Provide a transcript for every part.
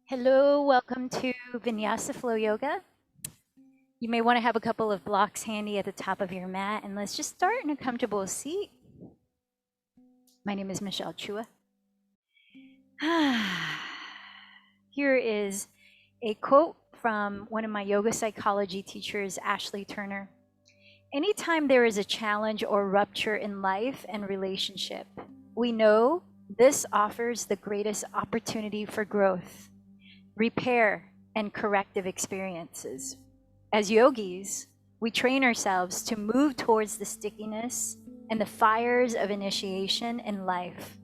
Hello, welcome to Vinyasa Flow Yoga. You may want to have a couple of blocks handy at the top of your mat, and let's just start in a comfortable seat. My name is Michelle Chua. Here is a quote from one of my yoga psychology teachers, Ashley Turner. Anytime there is a challenge or rupture in life and relationship, we know this offers the greatest opportunity for growth, repair, and corrective experiences. As yogis, we train ourselves to move towards the stickiness and the fires of initiation in life.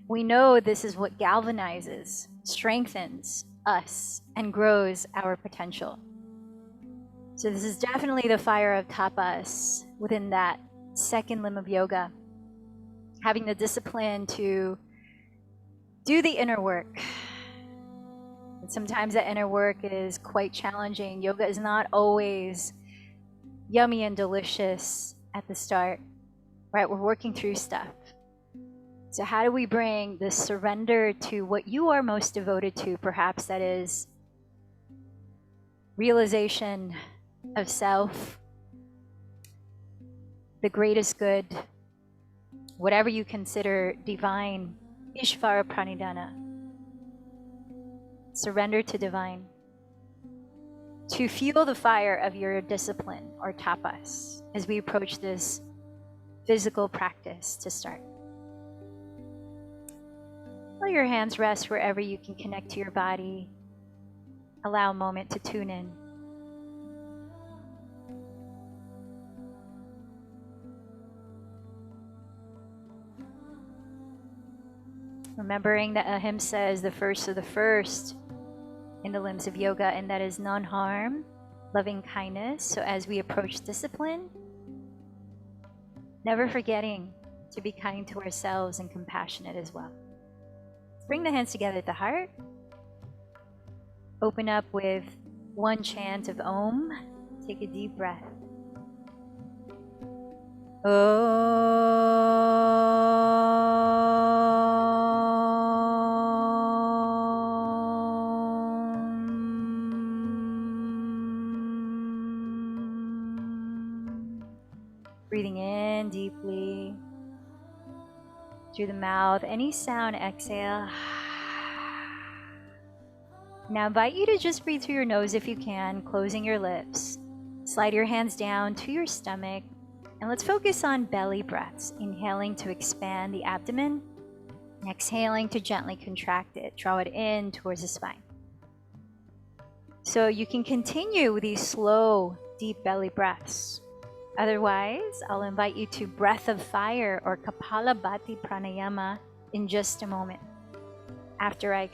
We know this is what galvanizes, strengthens us, and grows our potential. So this is definitely the fire of tapas within that second limb of yoga. Having the discipline to do the inner work. And sometimes that inner work is quite challenging. Yoga is not always yummy and delicious at the start, right? We're working through stuff. So how do we bring this surrender to what you are most devoted to? Perhaps that is realization of self, the greatest good, whatever you consider divine, Ishvara Pranidhana. Surrender to divine. To fuel the fire of your discipline or tapas as we approach this physical practice to start. Let your hands rest wherever you can connect to your body. Allow a moment to tune in. Remembering that ahimsa is the first of the first in the limbs of yoga, and that is non-harm, loving kindness. So as we approach discipline, never forgetting to be kind to ourselves and compassionate as well. Bring the hands together at the heart. Open up with one chant of Om. Take a deep breath. Breathing in deeply through the mouth. Any sound, exhale. Now I invite you to just breathe through your nose if you can, closing your lips. Slide your hands down to your stomach, and let's focus on belly breaths. Inhaling to expand the abdomen, exhaling to gently contract it. Draw it in towards the spine. So you can continue with these slow, deep belly breaths. Otherwise, I'll invite you to breath of fire or Kapalabhati Pranayama in just a moment, after I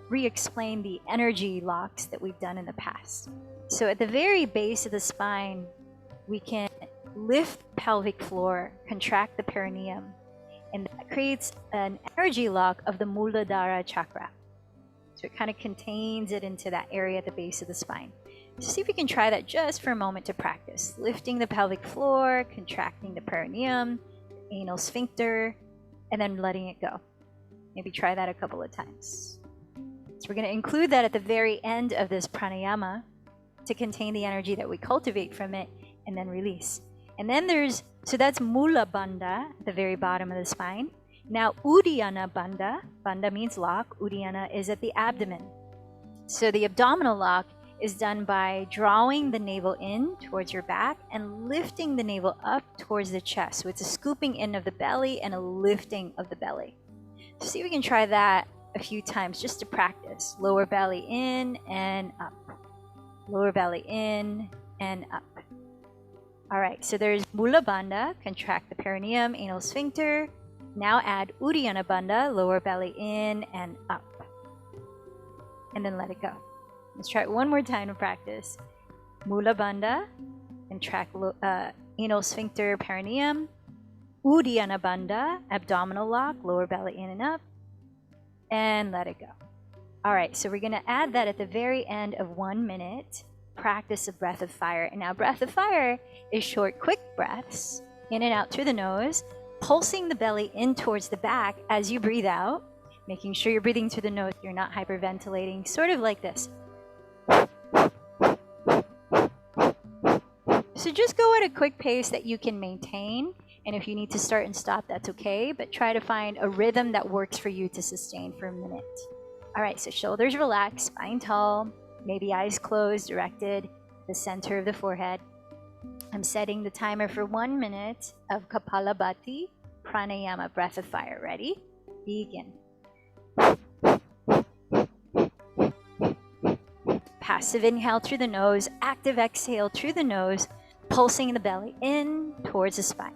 re-explain the energy locks that we've done in the past. So at the very base of the spine, we can lift the pelvic floor, contract the perineum, and that creates an energy lock of the Muladhara chakra. So it kind of contains it into that area at the base of the spine. So see if we can try that just for a moment to practice. Lifting the pelvic floor, contracting the perineum, anal sphincter, and then letting it go. Maybe try that a couple of times. So we're going to include that at the very end of this pranayama to contain the energy that we cultivate from it and then release. And then so that's Mula Bandha at the very bottom of the spine. Now Uddiyana Bandha, Bandha means lock, Uddiyana is at the abdomen. So the abdominal lock is done by drawing the navel in towards your back and lifting the navel up towards the chest. So it's a scooping in of the belly and a lifting of the belly. So see if we can try that a few times just to practice. Lower belly in and up. Lower belly in and up. All right, so there's Mula Bandha, contract the perineum, anal sphincter. Now add Uddiyana Bandha, lower belly in and up. And then let it go. Let's try it one more time to practice. Mula Bandha, contract anal sphincter, perineum. Uddiyana Bandha, abdominal lock, lower belly in and up. And let it go. All right, so we're going to add that at the very end of 1 minute practice of breath of fire. And now breath of fire is short, quick breaths in and out through the nose, pulsing the belly in towards the back as you breathe out. Making sure you're breathing through the nose, you're not hyperventilating, sort of like this. So just go at a quick pace that you can maintain, and if you need to start and stop, that's okay, but try to find a rhythm that works for you to sustain for a minute. All right, so shoulders relaxed, spine tall, maybe eyes closed, directed to the center of the forehead. I'm setting the timer for 1 minute of Kapalabhati Pranayama, breath of fire. Ready? Begin. Passive inhale through the nose, active exhale through the nose, pulsing the belly in towards the spine.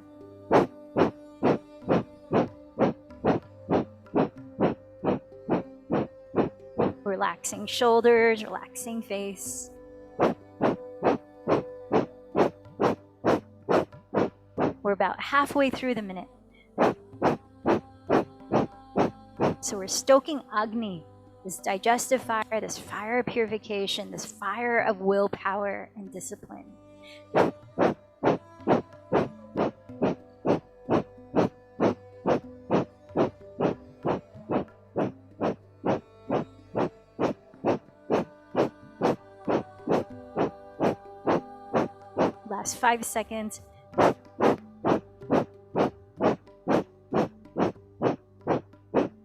Relaxing shoulders, relaxing face. We're about halfway through the minute. So we're stoking Agni, this digestive fire, this fire of purification, this fire of willpower and discipline. Last 5 seconds.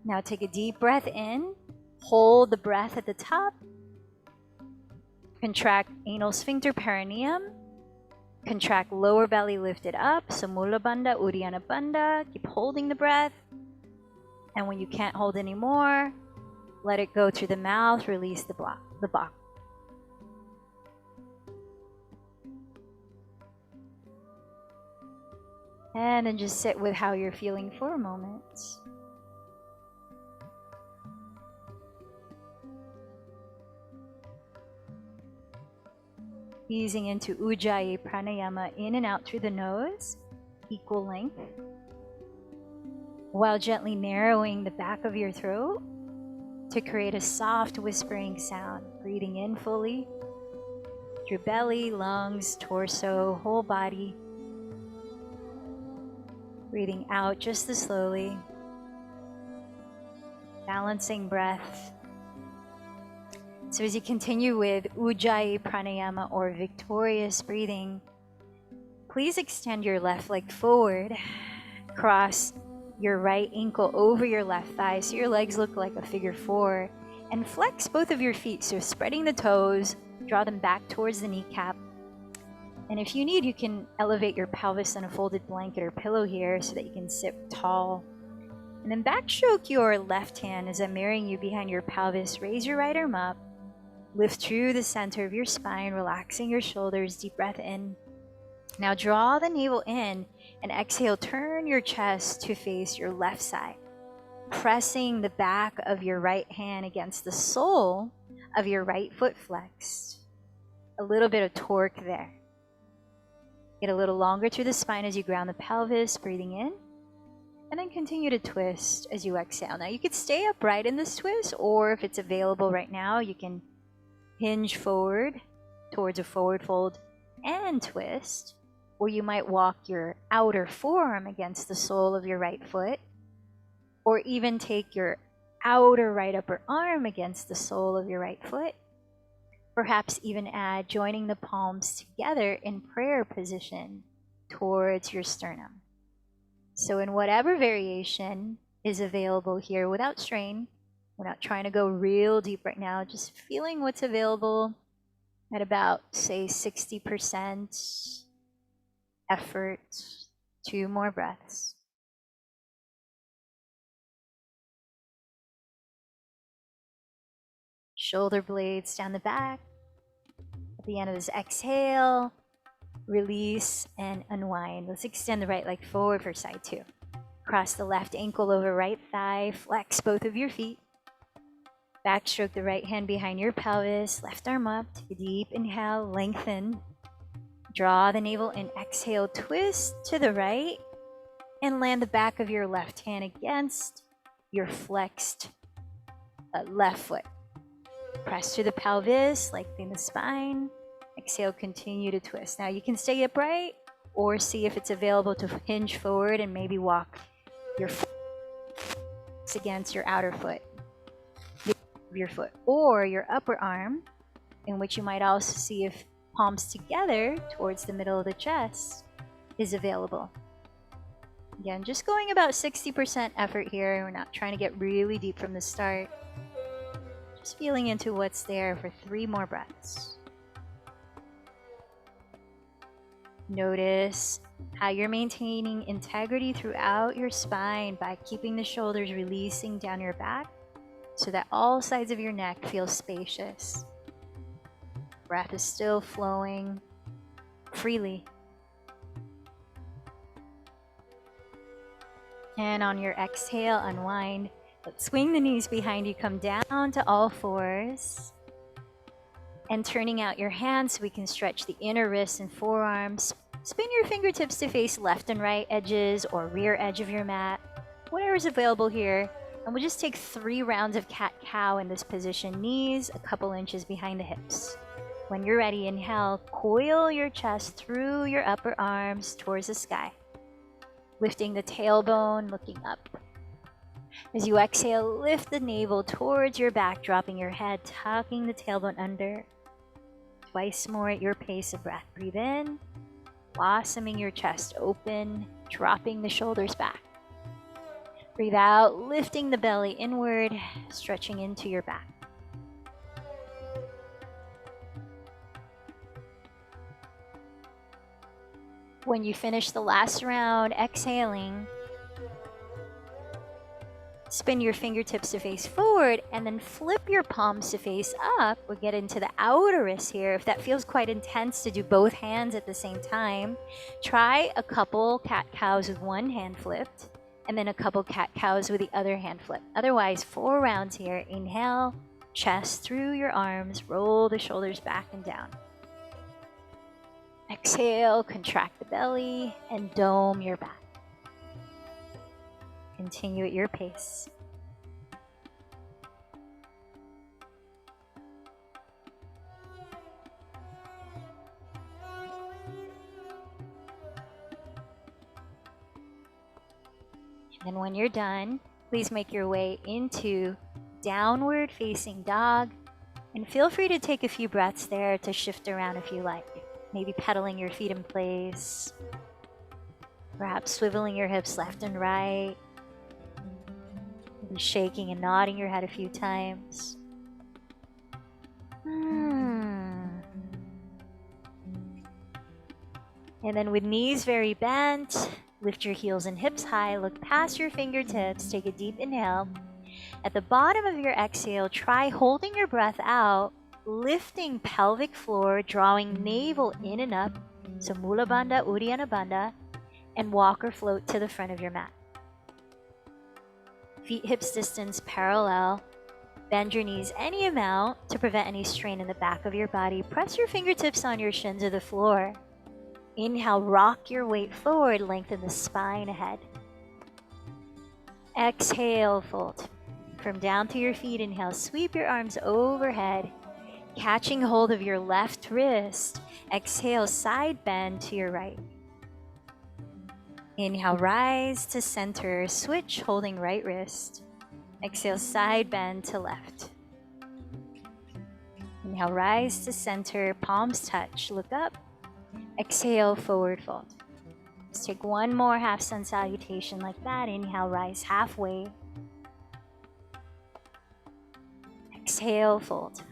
Now take a deep breath in. Hold the breath at the top. Contract anal sphincter perineum. Contract lower belly lifted up. So Mula Bandha, Uddiyana Bandha. Keep holding the breath. And when you can't hold anymore, let it go through the mouth. Release the block. And then just sit with how you're feeling for a moment. Easing into Ujjayi Pranayama, in and out through the nose, equal length, while gently narrowing the back of your throat to create a soft whispering sound. Breathing in fully through belly, lungs, torso, whole body. Breathing out just as slowly. Balancing breath. So as you continue with Ujjayi Pranayama, or victorious breathing, please extend your left leg forward. Cross your right ankle over your left thigh so your legs look like a figure 4. And flex both of your feet, so spreading the toes, draw them back towards the kneecap. And if you need, you can elevate your pelvis on a folded blanket or pillow here so that you can sit tall. And then backstroke your left hand as I'm mirroring you behind your pelvis. Raise your right arm up. Lift through the center of your spine, relaxing your shoulders. Deep breath in. Now draw the navel in and exhale. Turn your chest to face your left side, pressing the back of your right hand against the sole of your right foot flexed. A little bit of torque there. Get a little longer through the spine as you ground the pelvis, breathing in. And then continue to twist as you exhale. Now you could stay upright in this twist, or if it's available right now, you can hinge forward towards a forward fold and twist. Or you might walk your outer forearm against the sole of your right foot. Or even take your outer right upper arm against the sole of your right foot. Perhaps even add joining the palms together in prayer position towards your sternum. So in whatever variation is available here, without strain, we're not trying to go real deep right now, just feeling what's available at about, say, 60% effort. 2 more breaths. Shoulder blades down the back. At the end of this exhale, release and unwind. Let's extend the right leg forward for side 2. Cross the left ankle over right thigh. Flex both of your feet. Backstroke the right hand behind your pelvis. Left arm up. Take a deep inhale. Lengthen. Draw the navel and exhale. Twist to the right. And land the back of your left hand against your flexed left foot. Press through the pelvis, lengthen the spine. Exhale, continue to twist. Now you can stay upright or see if it's available to hinge forward and maybe walk your foot against your outer foot, of your foot, or your upper arm, in which you might also see if palms together towards the middle of the chest is available. Again, just going about 60% effort here. We're not trying to get really deep from the start. Just feeling into what's there for 3 more breaths. Notice how you're maintaining integrity throughout your spine by keeping the shoulders releasing down your back so that all sides of your neck feel spacious. Breath is still flowing freely. And on your exhale, unwind. Let's swing the knees behind you, come down to all fours. And turning out your hands so we can stretch the inner wrists and forearms. Spin your fingertips to face left and right edges or rear edge of your mat, whatever's available here. And we'll just take 3 rounds of cat-cow in this position, knees a couple inches behind the hips. When you're ready, inhale, coil your chest through your upper arms towards the sky, lifting the tailbone, looking up. As you exhale, lift the navel towards your back, dropping your head, tucking the tailbone under. Twice more at your pace of breath. Breathe in, blossoming your chest open, dropping the shoulders back. Breathe out, lifting the belly inward, stretching into your back. When you finish the last round, exhaling, spin your fingertips to face forward and then flip your palms to face up. We'll get into the outer wrist here. If that feels quite intense to do both hands at the same time, try a couple cat-cows with one hand flipped and then a couple cat-cows with the other hand flipped. Otherwise, 4 rounds here. Inhale, chest through your arms, roll the shoulders back and down. Exhale, contract the belly and dome your back. Continue at your pace. And when you're done, please make your way into downward facing dog. And feel free to take a few breaths there to shift around if you like. Maybe pedaling your feet in place. Perhaps swiveling your hips left and right. Maybe shaking and nodding your head a few times. And then with knees very bent, lift your heels and hips high, look past your fingertips, take a deep inhale. At the bottom of your exhale, try holding your breath out, lifting pelvic floor, drawing navel in and up, so Mula Bandha, Uddiyana Bandha, and walk or float to the front of your mat. Feet hips distance parallel. Bend your knees any amount to prevent any strain in the back of your body. Press your fingertips on your shins or the floor. Inhale, rock your weight forward, lengthen the spine ahead. Exhale, fold. From down to your feet, inhale, sweep your arms overhead, catching hold of your left wrist. Exhale, side bend to your right. Inhale, rise to center, switch, holding right wrist. Exhale, side bend to left. Inhale, rise to center, palms touch, look up. Exhale, forward fold. Let's take one more half sun salutation like that. Inhale, rise halfway. Exhale, fold.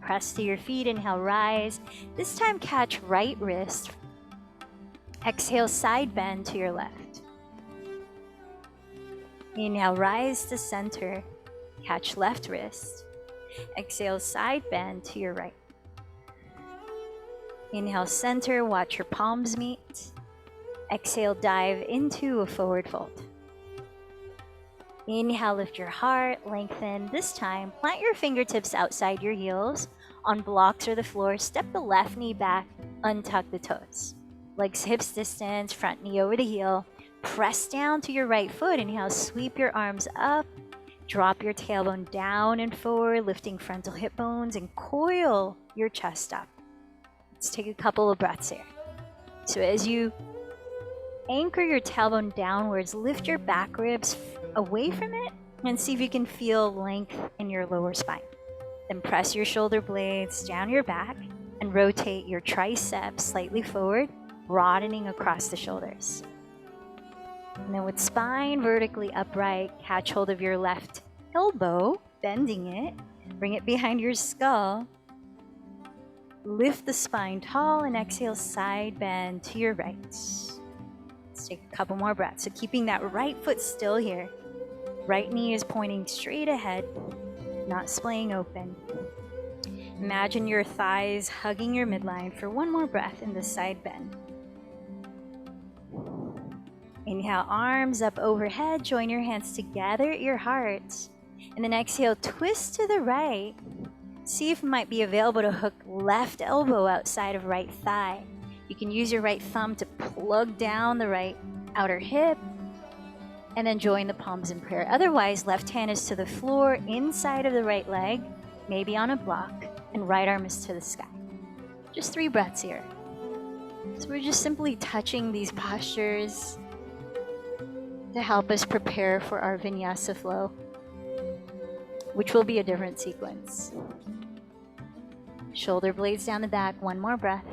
Press to your feet, inhale, rise. This time catch right wrist. Exhale, side bend to your left. Inhale, rise to center. Catch left wrist. Exhale, side bend to your right. Inhale, center, watch your palms meet. Exhale, dive into a forward fold. Inhale, lift your heart, lengthen. This time, plant your fingertips outside your heels on blocks or the floor. Step the left knee back, untuck the toes. Legs hips distance, front knee over the heel. Press down to your right foot. Inhale, sweep your arms up. Drop your tailbone down and forward, lifting frontal hip bones and coil your chest up. Let's take a couple of breaths here. So as you anchor your tailbone downwards, lift your back ribs, away from it and see if you can feel length in your lower spine. Then press your shoulder blades down your back and rotate your triceps slightly forward, broadening across the shoulders. And then with spine vertically upright, catch hold of your left elbow, bending it, bring it behind your skull. Lift the spine tall and exhale, side bend to your right. Let's take a couple more breaths. So keeping that right foot still here. Right knee is pointing straight ahead, not splaying open. Imagine your thighs hugging your midline for one more breath in the side bend. Inhale, arms up overhead, join your hands together at your heart. And then exhale, twist to the right. See if it might be available to hook left elbow outside of right thigh. You can use your right thumb to plug down the right outer hip and then join the palms in prayer. Otherwise, left hand is to the floor inside of the right leg, maybe on a block, and right arm is to the sky. Just 3 breaths here. So we're just simply touching these postures to help us prepare for our Vinyasa flow, which will be a different sequence. Shoulder blades down the back, one more breath.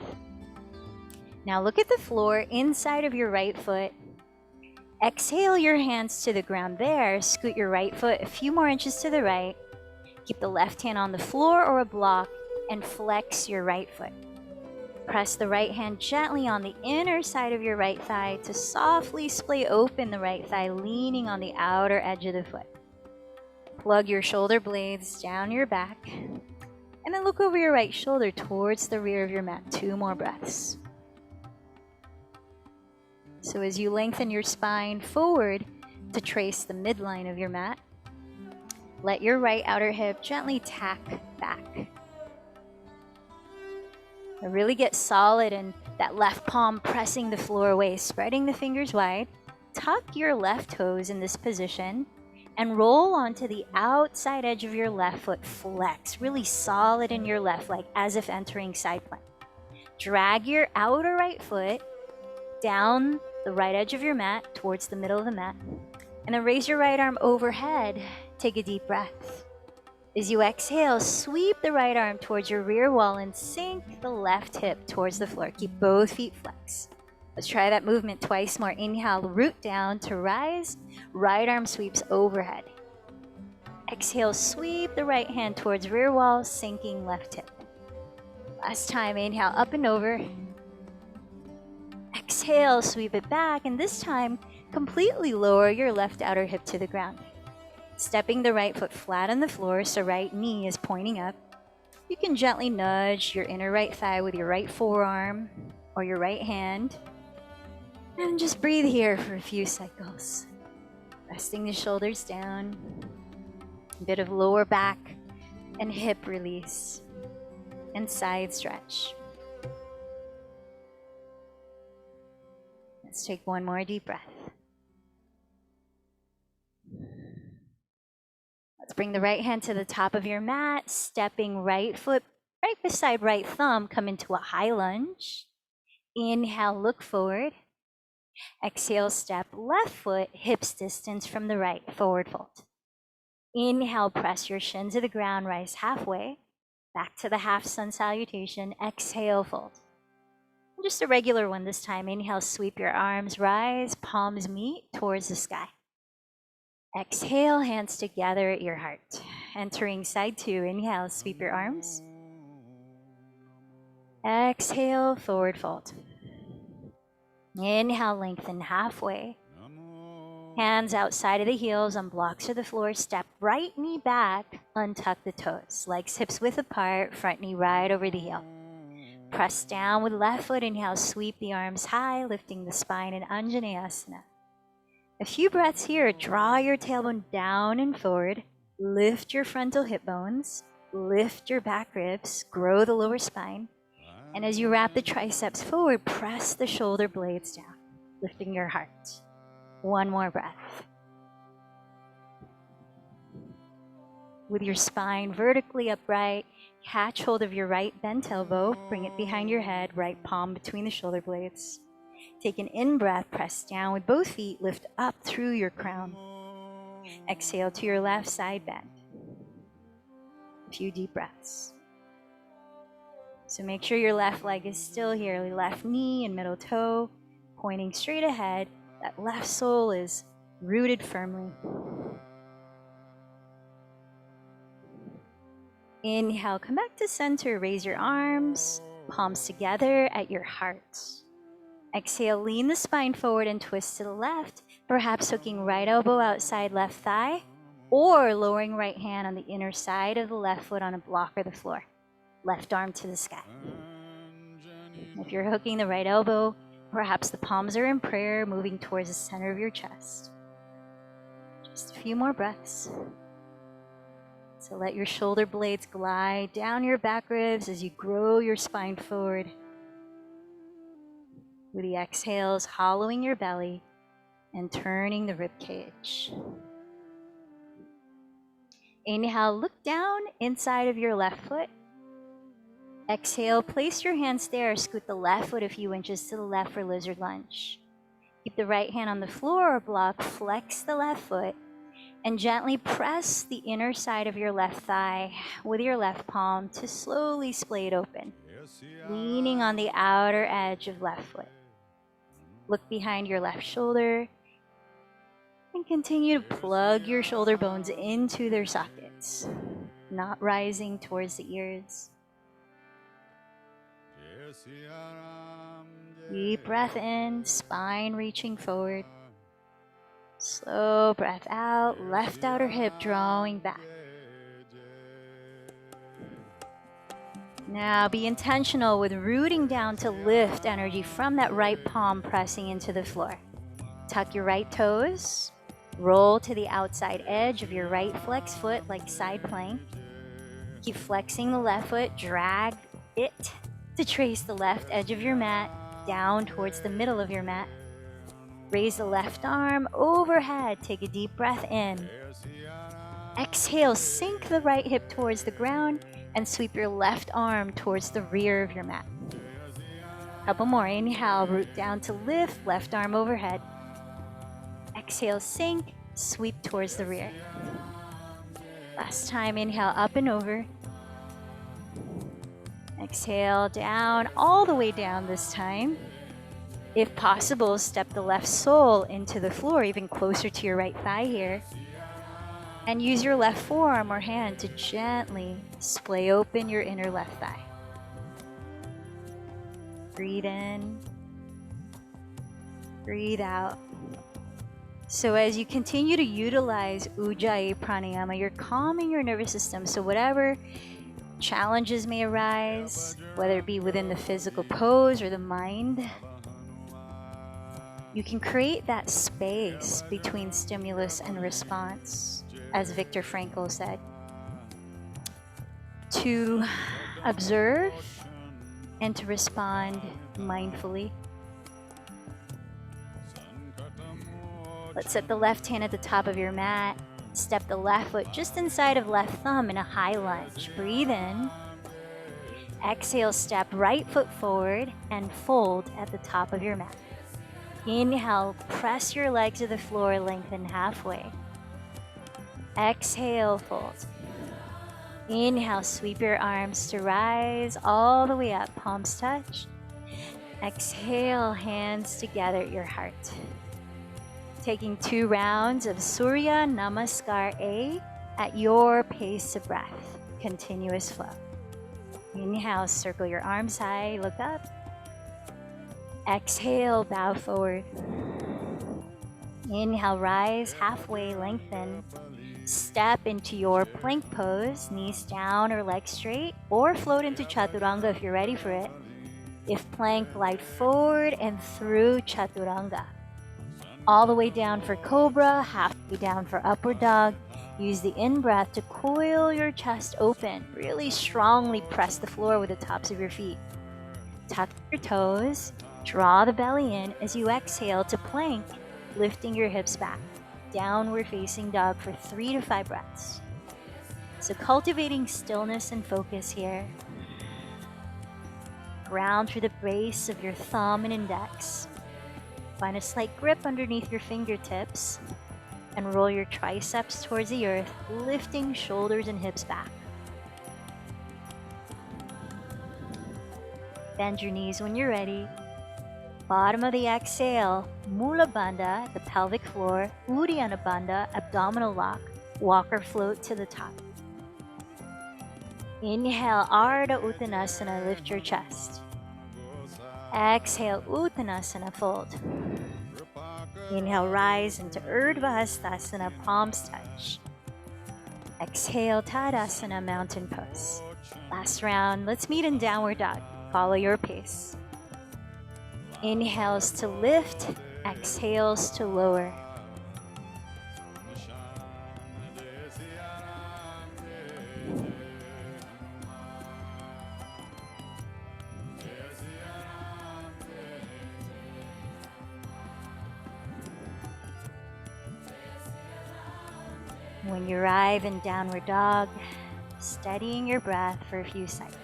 Now look at the floor inside of your right foot. Exhale your hands to the ground there. Scoot your right foot a few more inches to the right. Keep the left hand on the floor or a block and flex your right foot. Press the right hand gently on the inner side of your right thigh to softly splay open the right thigh, leaning on the outer edge of the foot. Plug your shoulder blades down your back. And then look over your right shoulder towards the rear of your mat. 2 more breaths. So as you lengthen your spine forward to trace the midline of your mat, let your right outer hip gently tack back. Now really get solid in that left palm pressing the floor away, spreading the fingers wide. Tuck your left toes in this position and roll onto the outside edge of your left foot. Flex, really solid in your left leg, as if entering side plank. Drag your outer right foot down the right edge of your mat towards the middle of the mat. And then raise your right arm overhead. Take a deep breath. As you exhale, sweep the right arm towards your rear wall and sink the left hip towards the floor. Keep both feet flexed. Let's try that movement twice more. Inhale, root down to rise. Right arm sweeps overhead. Exhale, sweep the right hand towards rear wall, sinking left hip. Last time, inhale, up and over. Exhale, sweep it back, and this time, completely lower your left outer hip to the ground. Stepping the right foot flat on the floor so right knee is pointing up. You can gently nudge your inner right thigh with your right forearm or your right hand. And just breathe here for a few cycles. Resting the shoulders down. A bit of lower back and hip release. And side stretch. Let's take one more deep breath. Let's bring the right hand to the top of your mat, stepping right foot right beside right thumb, come into a high lunge. Inhale, look forward. Exhale, step left foot, hips distance from the right, forward fold. Inhale, press your shin to the ground, rise halfway. Back to the half sun salutation. Exhale, fold. Just a regular one this time. Inhale, sweep your arms, rise, palms meet towards the sky. Exhale, hands together at your heart. Entering side 2. Inhale, sweep your arms. Exhale, forward fold. Inhale, lengthen halfway. Hands outside of the heels on blocks of the floor. Step right knee back, untuck the toes. Legs hips width apart, front knee right over the heel. Press down with left foot. Inhale, sweep the arms high, lifting the spine in Anjaneyasana. A few breaths here. Draw your tailbone down and forward. Lift your frontal hip bones. Lift your back ribs. Grow the lower spine. And as you wrap the triceps forward, press the shoulder blades down, lifting your heart. One more breath. With your spine vertically upright, catch hold of your right bent elbow, bring it behind your head, right palm between the shoulder blades. Take an in-breath, press down with both feet, lift up through your crown. Exhale to your left side bend. A few deep breaths. So make sure your left leg is still here, left knee and middle toe pointing straight ahead. That left sole is rooted firmly. Inhale, come back to center, raise your arms, palms together at your heart. Exhale, lean the spine forward and twist to the left, perhaps hooking right elbow outside left thigh, or lowering right hand on the inner side of the left foot on a block or the floor. Left arm to the sky. If you're hooking the right elbow, perhaps the palms are in prayer, moving towards the center of your chest. Just a few more breaths. So let your shoulder blades glide down your back ribs as you grow your spine forward. With the exhales, hollowing your belly and turning the rib cage. Inhale, look down inside of your left foot. Exhale, place your hands there, scoot the left foot a few inches to the left for lizard lunge. Keep the right hand on the floor or block, flex the left foot, and gently press the inner side of your left thigh with your left palm to slowly splay it open, leaning on the outer edge of left foot. Look behind your left shoulder and continue to plug your shoulder bones into their sockets, not rising towards the ears. Deep breath in, spine reaching forward. Slow breath out, left outer hip drawing back. Now be intentional with rooting down to lift energy from that right palm pressing into the floor. Tuck your right toes, roll to the outside edge of your right flex foot like side plank. Keep flexing the left foot, drag it to trace the left edge of your mat down towards the middle of your mat. Raise the left arm overhead, take a deep breath in. Exhale, sink the right hip towards the ground and sweep your left arm towards the rear of your mat. Couple more. Inhale, root down to lift, left arm overhead. Exhale, sink, sweep towards the rear. Last time, inhale, up and over. Exhale, down, all the way down this time. If possible, step the left sole into the floor, even closer to your right thigh here. And use your left forearm or hand to gently splay open your inner left thigh. Breathe in. Breathe out. So as you continue to utilize Ujjayi Pranayama, you're calming your nervous system. So whatever challenges may arise, whether it be within the physical pose or the mind, you can create that space between stimulus and response, as Viktor Frankl said, to observe and to respond mindfully. Let's set the left hand at the top of your mat. Step the left foot just inside of left thumb in a high lunge. Breathe in. Exhale, step right foot forward and fold at the top of your mat. Inhale, press your leg to the floor, lengthen halfway. Exhale, fold. Inhale, sweep your arms to rise all the way up, palms touch. Exhale, hands together at your heart. Taking 2 rounds of Surya Namaskar A at your pace of breath, continuous flow. Inhale, circle your arms high, look up. Exhale, bow forward. Inhale, rise halfway, lengthen. Step into your plank pose, knees down or legs straight, or float into Chaturanga if you're ready for it. If plank, glide forward and through Chaturanga. All the way down for Cobra, halfway down for Upward Dog. Use the in-breath to coil your chest open. Really strongly press the floor with the tops of your feet. Tuck your toes, draw the belly in as you exhale to plank, lifting your hips back. Downward facing dog for 3 to 5 breaths. So cultivating stillness and focus here. Ground through the base of your thumb and index. Find a slight grip underneath your fingertips. and roll your triceps towards the earth, lifting shoulders and hips back. Bend your knees when you're ready. Bottom of the exhale, Mula Bandha, the pelvic floor, Uddiyana Bandha, abdominal lock, walk or float to the top. Inhale, Ardha Uttanasana, lift your chest. Exhale, Uttanasana, fold. Inhale, rise into Urdhva Hastasana, palms touch. Exhale, Tadasana, mountain pose. Last round, let's meet in downward dog. Follow your pace. Inhales to lift, exhales to lower. When you arrive in downward dog, steadying your breath for a few seconds.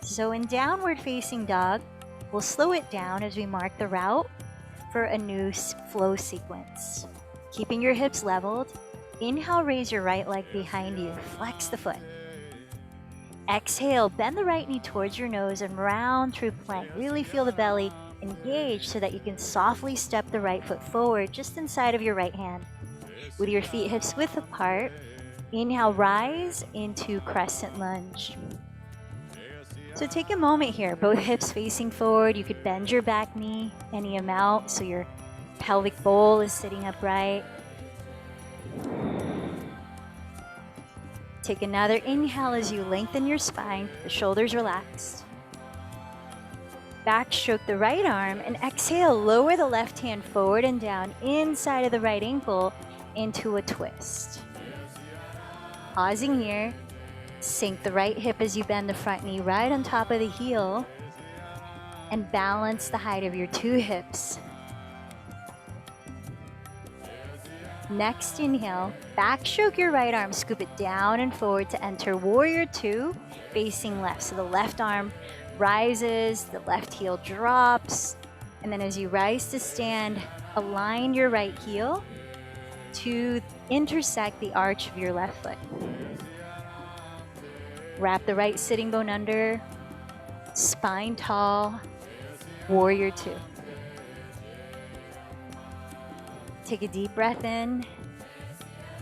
So in downward facing dog, we'll slow it down as we mark the route for a new flow sequence. Keeping your hips leveled, inhale, raise your right leg behind you, flex the foot. Exhale, bend the right knee towards your nose and round through plank. Really feel the belly engage so that you can softly step the right foot forward just inside of your right hand. With your feet hips width apart, inhale, rise into crescent lunge. So take a moment here, both hips facing forward. You could bend your back knee any amount so your pelvic bowl is sitting upright. Take another inhale as you lengthen your spine, the shoulders relaxed. Backstroke the right arm and exhale, lower the left hand forward and down inside of the right ankle into a twist. Pausing here, sink the right hip as you bend the front knee right on top of the heel and balance the height of your two hips. Next inhale, backstroke your right arm, scoop it down and forward to enter warrior two, facing left. So the left arm rises, the left heel drops, and then as you rise to stand, align your right heel to intersect the arch of your left foot. Wrap the right sitting bone under, spine tall, warrior two. Take a deep breath in.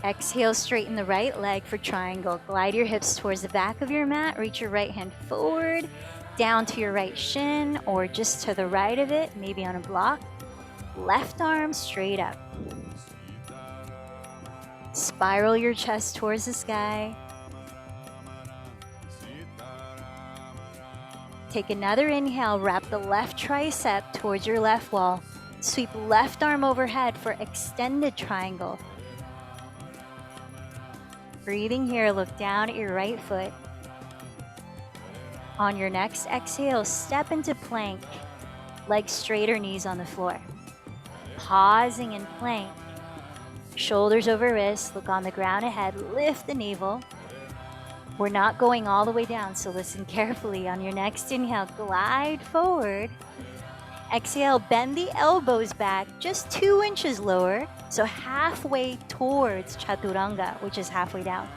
Exhale, straighten the right leg for triangle. Glide your hips towards the back of your mat. Reach your right hand forward, down to your right shin, or just to the right of it, maybe on a block. Left arm straight up. Spiral your chest towards the sky. Take another inhale, wrap the left tricep towards your left wall. Sweep left arm overhead for extended triangle. Breathing here, look down at your right foot. On your next exhale, step into plank, legs straight or knees on the floor. Pausing in plank, shoulders over wrists, look on the ground ahead, lift the navel. We're not going all the way down, so listen carefully. On your next inhale, glide forward. Exhale, bend the elbows back just 2 inches lower, so halfway towards Chaturanga, which is halfway down.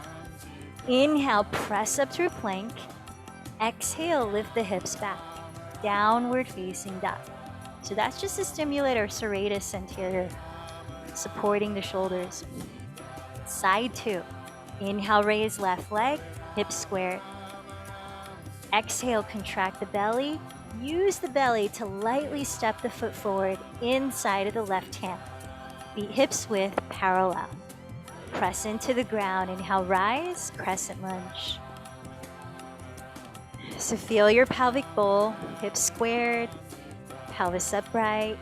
Inhale, press up through plank. Exhale, lift the hips back. Downward facing dog. So that's just to stimulate our serratus anterior, supporting the shoulders. Side two. Inhale, raise left leg, hips squared. Exhale, contract the belly. Use the belly to lightly step the foot forward inside of the left hand. Feet hips width parallel. Press into the ground. Inhale, rise, crescent lunge. So feel your pelvic bowl, hips squared, pelvis upright.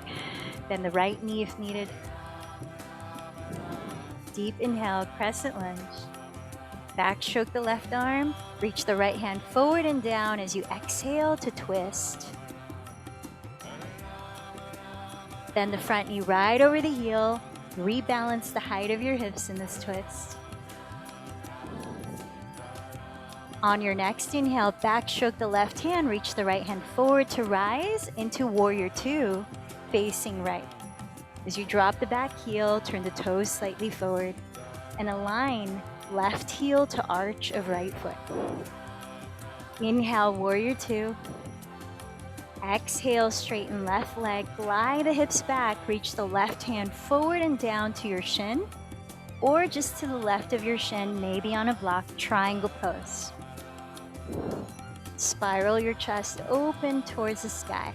Bend the right knee if needed. Deep inhale, crescent lunge. Backstroke the left arm, reach the right hand forward and down as you exhale to twist. Bend the front knee right over the heel, rebalance the height of your hips in this twist. On your next inhale, back stroke the left hand, reach the right hand forward to rise into warrior two, facing right. As you drop the back heel, turn the toes slightly forward and align left heel to arch of right foot. Inhale, warrior two. Exhale, straighten left leg, glide the hips back, reach the left hand forward and down to your shin, or just to the left of your shin, maybe on a block, triangle pose. Spiral your chest open towards the sky.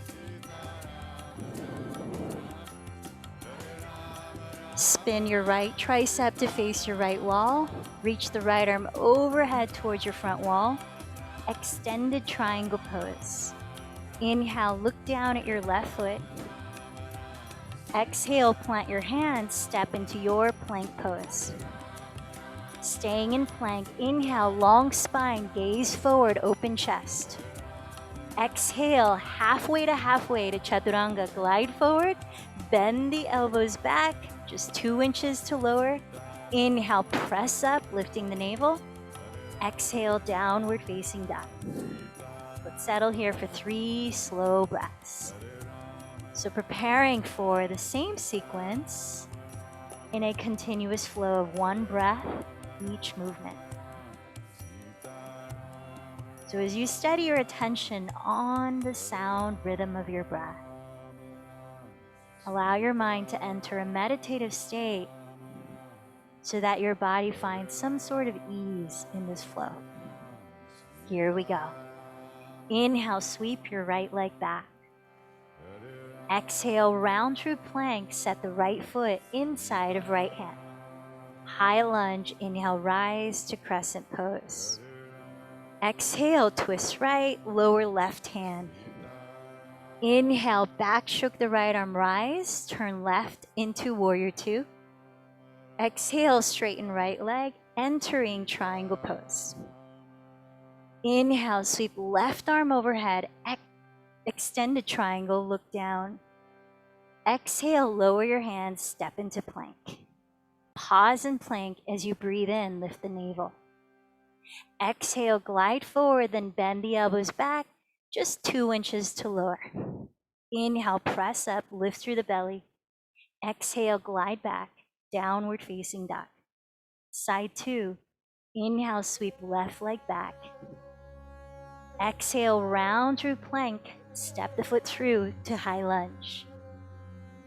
Spin your right tricep to face your right wall. Reach the right arm overhead towards your front wall. Extended triangle pose. Inhale, look down at your left foot. Exhale, plant your hands, step into your plank pose. Staying in plank, inhale, long spine, gaze forward, open chest. Exhale, halfway to chaturanga, glide forward, bend the elbows back, just 2 inches to lower. Inhale, press up, lifting the navel. Exhale, downward facing dog. Let's settle here for 3 slow breaths. So preparing for the same sequence in a continuous flow of 1 breath each movement. So as you steady your attention on the sound rhythm of your breath, allow your mind to enter a meditative state so that your body finds some sort of ease in this flow. Here we go. Inhale, sweep your right leg back. Exhale, round through plank, set the right foot inside of right hand. High lunge, inhale, rise to crescent pose. Exhale, twist right, lower left hand. Inhale, back stroke the right arm, rise, turn left into warrior two. Exhale, straighten right leg, entering triangle pose. Inhale, sweep left arm overhead, extended triangle, look down. Exhale, lower your hands, step into plank. Pause in plank as you breathe in, lift the navel. Exhale, glide forward, then bend the elbows back, just 2 inches to lower. Inhale, press up, lift through the belly. Exhale, glide back, downward facing dog. Side 2, inhale, sweep left leg back. Exhale, round through plank, step the foot through to high lunge.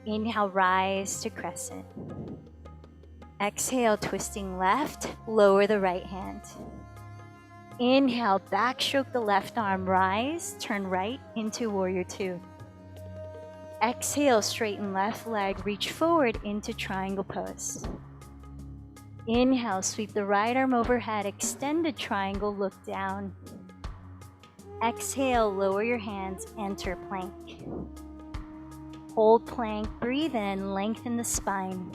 Inhale, rise to crescent. Exhale, twisting left, lower the right hand. Inhale, back stroke the left arm, rise, turn right into warrior two. Exhale, straighten left leg, reach forward into triangle pose. Inhale, sweep the right arm overhead, extended triangle, look down. Exhale, lower your hands, enter plank. Hold plank, breathe in, lengthen the spine.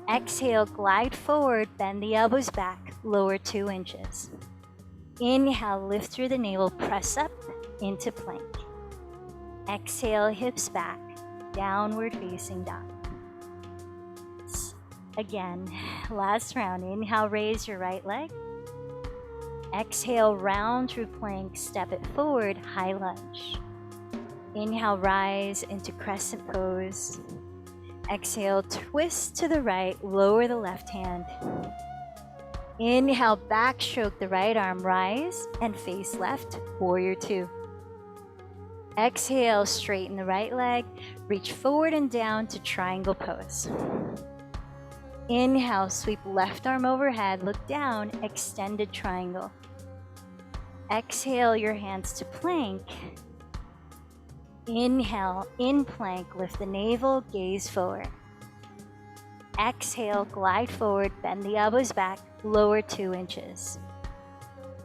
Exhale, glide forward, bend the elbows back, lower 2 inches. Inhale, lift through the navel, press up into plank. Exhale, hips back, downward facing dog. Again, last round. Inhale, raise your right leg. Exhale, round through plank, step it forward, high lunge. Inhale, rise into crescent pose. Exhale, twist to the right, lower the left hand. Inhale, back stroke the right arm, rise and face left, warrior two. Exhale, straighten the right leg, reach forward and down to triangle pose. Inhale, sweep left arm overhead, look down, extended triangle. Exhale your hands to plank. Inhale, in plank, lift the navel, gaze forward. Exhale, glide forward, bend the elbows back, lower 2 inches.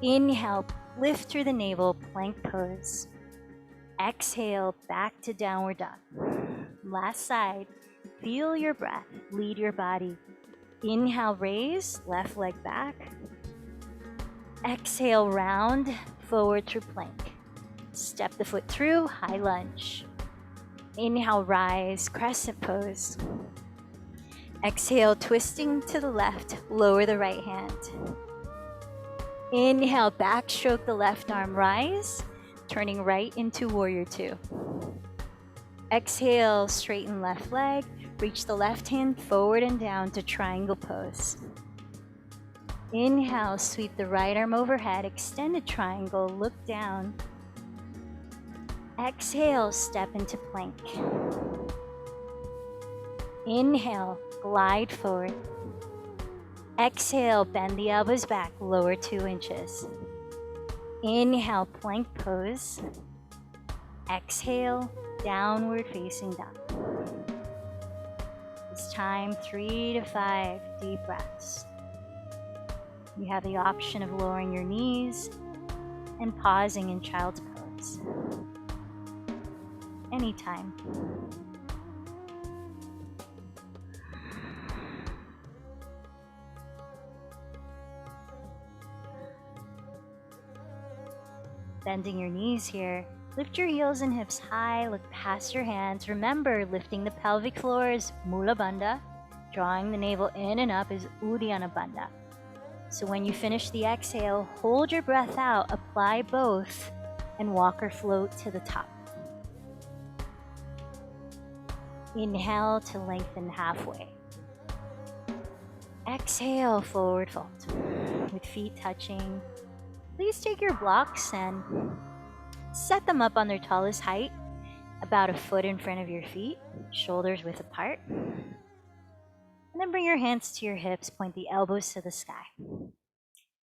Inhale, lift through the navel, plank pose. Exhale, back to downward dog. Last side, feel your breath, lead your body. Inhale, raise, left leg back. Exhale, round, forward through plank. Step the foot through, high lunge. Inhale, rise, crescent pose. Exhale, twisting to the left, lower the right hand. Inhale, backstroke the left arm, rise, turning right into warrior two. Exhale, straighten left leg, reach the left hand forward and down to triangle pose. Inhale, sweep the right arm overhead, extended triangle, look down. Exhale, step into plank. Inhale, glide forward. Exhale, bend the elbows back, lower 2 inches. Inhale, plank pose. Exhale, downward facing dog. This time, 3 to 5 deep breaths. You have the option of lowering your knees and pausing in child's pose. Anytime. Bending your knees here. Lift your heels and hips high, look past your hands. Remember, lifting the pelvic floor is Mula Bandha. Drawing the navel in and up is Uddiyana Bandha. So when you finish the exhale, hold your breath out, apply both, and walk or float to the top. Inhale to lengthen halfway. Exhale, forward fold. With feet touching, please take your blocks and set them up on their tallest height, about a foot in front of your feet, shoulders width apart. And then bring your hands to your hips, point the elbows to the sky.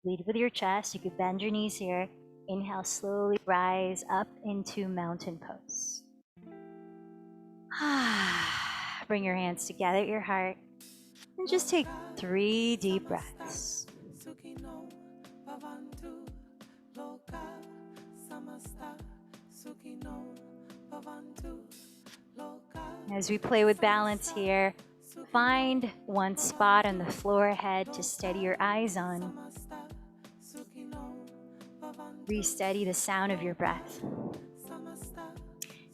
Lead with your chest. You could bend your knees here. Inhale, slowly rise up into mountain pose. Bring your hands together at your heart and just take 3 deep breaths. As we play with balance here, find one spot on the floor ahead to steady your eyes on. Re-steady the sound of your breath.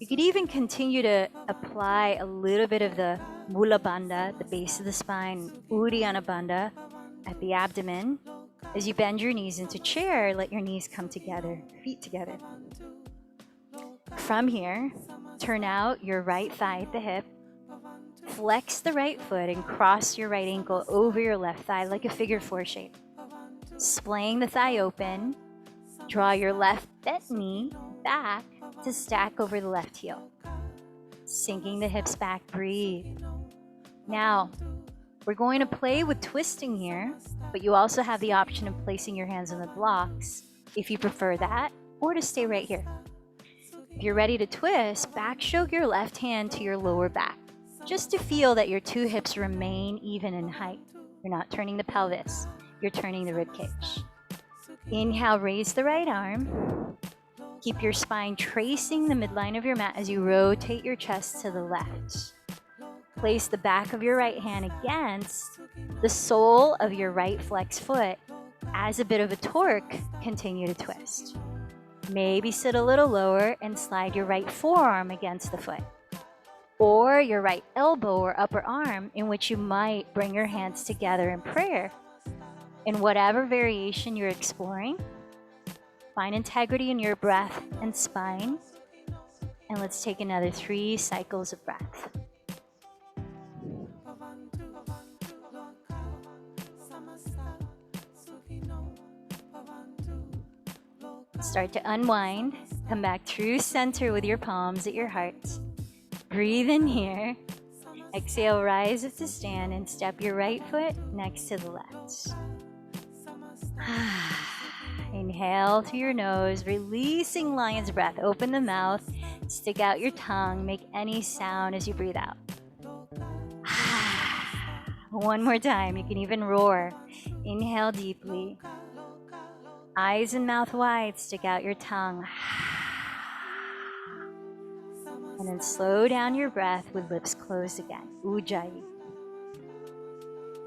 You could even continue to apply a little bit of the Mula Bandha, the base of the spine, Uddiyana Bandha at the abdomen. As you bend your knees into chair, let your knees come together, feet together. From here, turn out your right thigh at the hip, flex the right foot and cross your right ankle over your left thigh like a figure 4 shape. Splaying the thigh open, draw your left bent knee back to stack over the left heel. Sinking the hips back, breathe. Now, we're going to play with twisting here, but you also have the option of placing your hands on the blocks if you prefer that, or to stay right here. If you're ready to twist, backstroke your left hand to your lower back, just to feel that your 2 hips remain even in height. You're not turning the pelvis, you're turning the ribcage. Inhale, raise the right arm. Keep your spine tracing the midline of your mat as you rotate your chest to the left. Place the back of your right hand against the sole of your right flex foot. As a bit of a torque, continue to twist. Maybe sit a little lower and slide your right forearm against the foot, or your right elbow or upper arm, in which you might bring your hands together in prayer. In whatever variation you're exploring, find integrity in your breath and spine. And let's take another 3 cycles of breath. Start to unwind. Come back through center with your palms at your heart. Breathe in here. Exhale, rise up to stand and step your right foot next to the left. Inhale through your nose, releasing lion's breath. Open the mouth, stick out your tongue, make any sound as you breathe out. One more time, you can even roar. Inhale deeply. Eyes and mouth wide, stick out your tongue. And then slow down your breath with lips closed again. Ujjayi.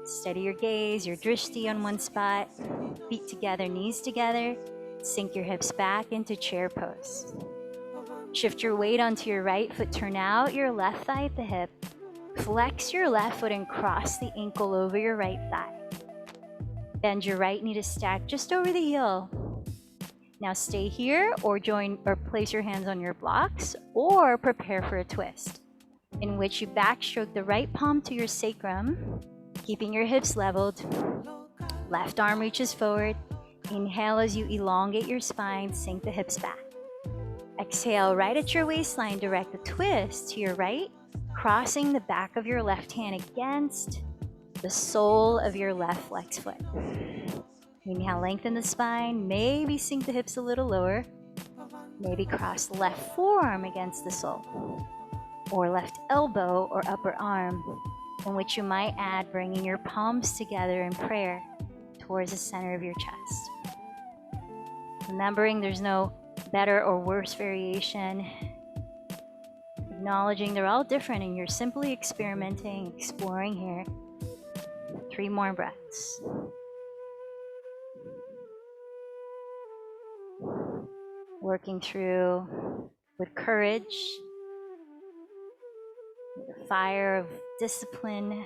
Steady your gaze, your drishti on one spot. Feet together, knees together. Sink your hips back into chair pose. Shift your weight onto your right foot. Turn out your left thigh at the hip. Flex your left foot and cross the ankle over your right thigh. Bend your right knee to stack just over the heel. Now stay here or place your hands on your blocks or prepare for a twist, in which you backstroke the right palm to your sacrum, keeping your hips leveled. Left arm reaches forward. Inhale as you elongate your spine, sink the hips back. Exhale, right at your waistline, direct the twist to your right, crossing the back of your left hand against the sole of your left flex foot. Inhale, lengthen the spine, maybe sink the hips a little lower. Maybe cross the left forearm against the sole, or left elbow or upper arm, in which you might add bringing your palms together in prayer towards the center of your chest. Remembering there's no better or worse variation. Acknowledging they're all different and you're simply experimenting, exploring here. 3 more breaths. Working through with courage, the fire of discipline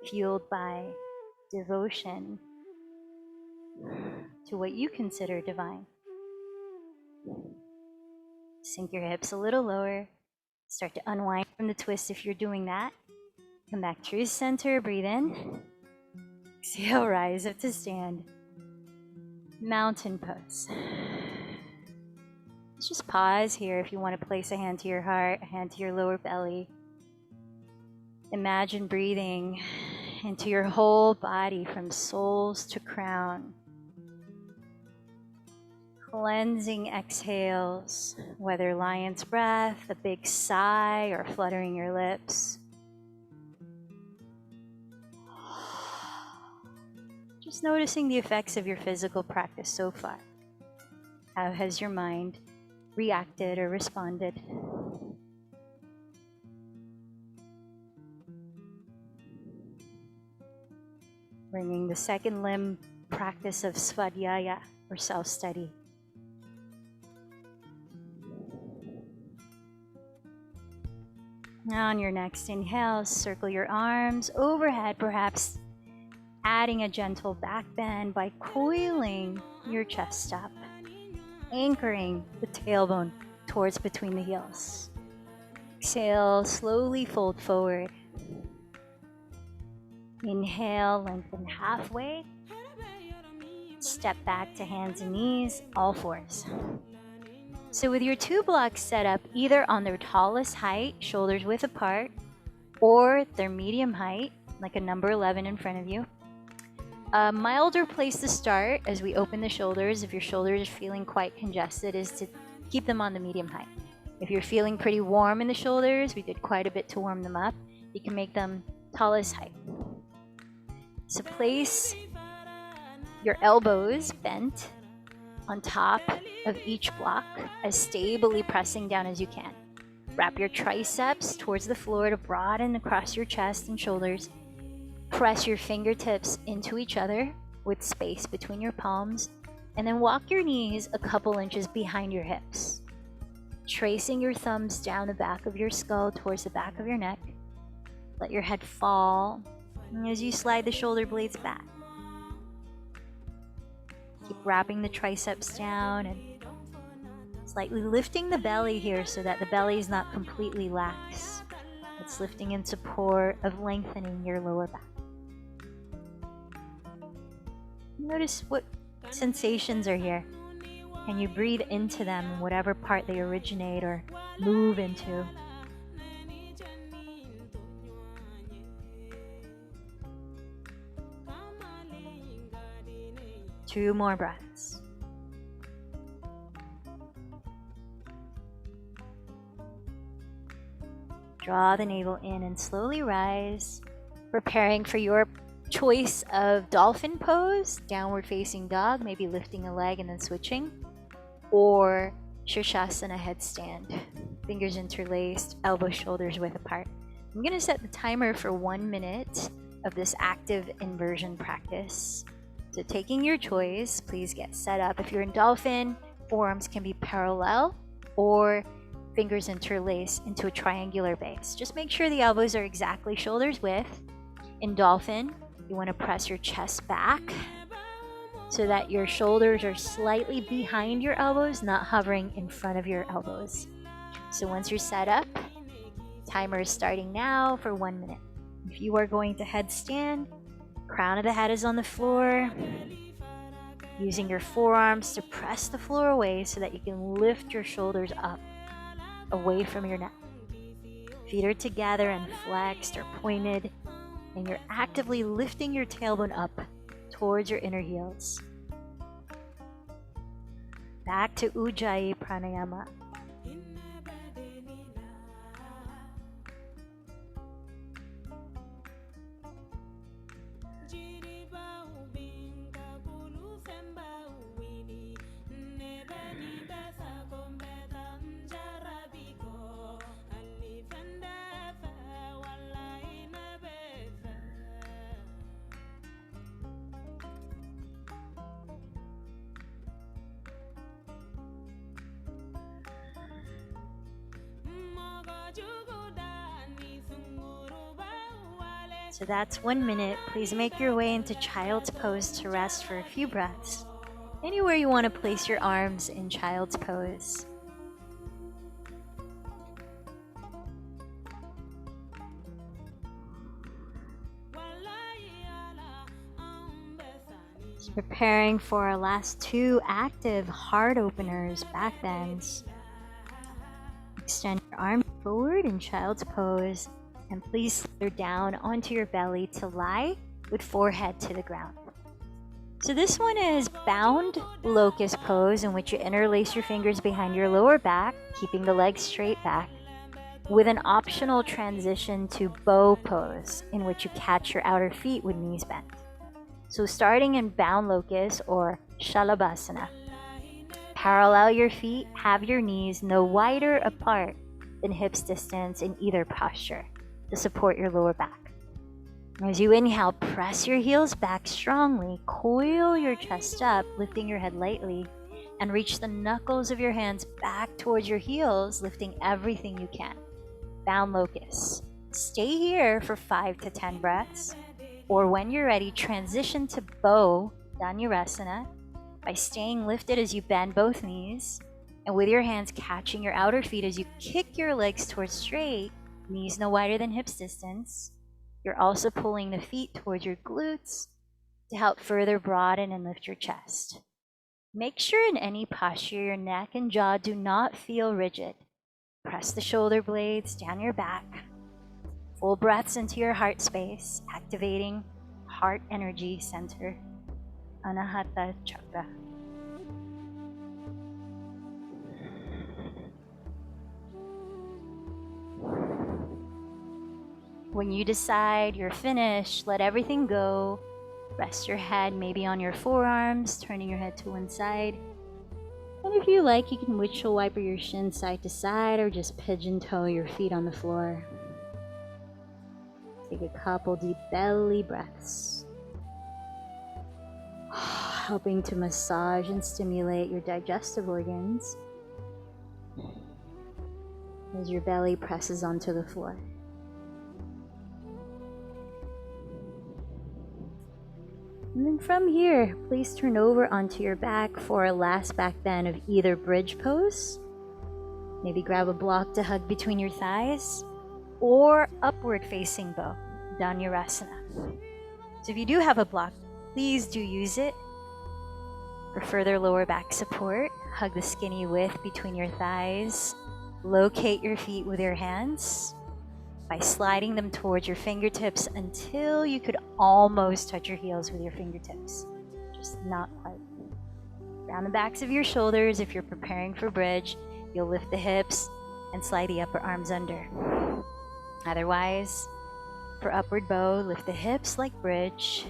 fueled by devotion to what you consider divine. Sink your hips a little lower. Start to unwind from the twist if you're doing that. Come back through center, breathe in. Exhale, rise up to stand. Mountain pose. Let's just pause here if you want to place a hand to your heart, a hand to your lower belly. Imagine breathing into your whole body from soles to crown. Cleansing exhales, whether lion's breath, a big sigh, or fluttering your lips. Just noticing the effects of your physical practice so far. How has your mind reacted or responded? Bringing the second limb practice of svadhyaya, or self-study. Now on your next inhale, circle your arms overhead, perhaps adding a gentle back bend by coiling your chest up, anchoring the tailbone towards between the heels. Exhale, slowly fold forward. Inhale, lengthen halfway. Step back to hands and knees, all fours. So with your 2 blocks set up either on their tallest height, shoulders width apart, or their medium height, like a number 11 in front of you. A milder place to start as we open the shoulders, if your shoulders are feeling quite congested, is to keep them on the medium height. If you're feeling pretty warm in the shoulders, we did quite a bit to warm them up, you can make them tallest height. So place your elbows bent on top of each block, as stably pressing down as you can. Wrap your triceps towards the floor to broaden across your chest and shoulders. Press your fingertips into each other with space between your palms, and then walk your knees a couple inches behind your hips. Tracing your thumbs down the back of your skull towards the back of your neck. Let your head fall as you slide the shoulder blades back. Keep wrapping the triceps down and slightly lifting the belly here so that the belly is not completely lax. It's lifting in support of lengthening your lower back. Notice what sensations are here. Can you breathe into them, whatever part they originate or move into? Two more breaths. Draw the navel in and slowly rise, preparing for your choice of dolphin pose, downward facing dog, maybe lifting a leg and then switching, or Shirshasana headstand, fingers interlaced, elbows, shoulders width apart. I'm going to set the timer for 1 minute of this active inversion practice. So taking your choice, please get set up. If you're in dolphin, forearms can be parallel or fingers interlace into a triangular base. Just make sure the elbows are exactly shoulders width. In dolphin, You want to press your chest back so that your shoulders are slightly behind your elbows, not hovering in front of your elbows. So once you're set up, timer is starting now for 1 minute. If you are going to headstand, crown of the head is on the floor, using your forearms to press the floor away so that you can lift your shoulders up, away from your neck. Feet are together and flexed or pointed, and you're actively lifting your tailbone up towards your inner heels. Back to Ujjayi Pranayama. So that's 1 minute. Please make your way into child's pose to rest for a few breaths. Anywhere you want to place your arms in child's pose. Just preparing for our last 2 active heart openers, back bends. Extend your arms forward in child's pose. And please slither down onto your belly to lie with forehead to the ground. So this one is bound locust pose, in which you interlace your fingers behind your lower back, keeping the legs straight back, with an optional transition to bow pose, in which you catch your outer feet with knees bent. So starting in bound locust or Shalabhasana, parallel your feet, have your knees no wider apart than hips distance in either posture, to support your lower back. As you inhale, press your heels back strongly, coil your chest up, lifting your head lightly, and reach the knuckles of your hands back towards your heels, lifting everything you can. Bound locust. Stay here for 5 to 10 breaths, or when you're ready, transition to bow, Dhanurasana, by staying lifted as you bend both knees, and with your hands catching your outer feet as you kick your legs towards straight, knees no wider than hips distance. You're also pulling the feet towards your glutes to help further broaden and lift your chest. Make sure in any posture your neck and jaw do not feel rigid. Press the shoulder blades down your back. Full breaths into your heart space, activating heart energy center, Anahata Chakra. When you decide you're finished, let everything go. Rest your head maybe on your forearms, turning your head to one side. And if you like, you can windshield wiper your shins side to side or just pigeon toe your feet on the floor. Take a couple deep belly breaths, helping to massage and stimulate your digestive organs as your belly presses onto the floor. And then from here, please turn over onto your back for a last back bend of either bridge pose, maybe grab a block to hug between your thighs, or upward facing bow, Dhanurasana. So if you do have a block, please do use it for further lower back support. Hug the skinny width between your thighs, locate your feet with your hands by sliding them towards your fingertips until you could almost touch your heels with your fingertips. Just not quite. Round the backs of your shoulders. If you're preparing for bridge, you'll lift the hips and slide the upper arms under. Otherwise, for upward bow, lift the hips like bridge.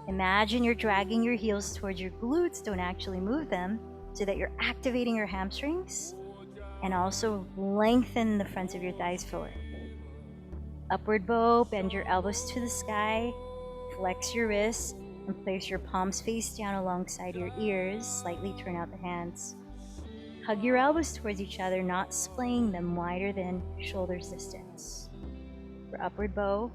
Imagine you're dragging your heels towards your glutes. Don't actually move them, so that you're activating your hamstrings and also lengthen the fronts of your thighs forward. Upward bow, bend your elbows to the sky, flex your wrists, and place your palms face down alongside your ears. Slightly turn out the hands. Hug your elbows towards each other, not splaying them wider than shoulders distance. For upward bow,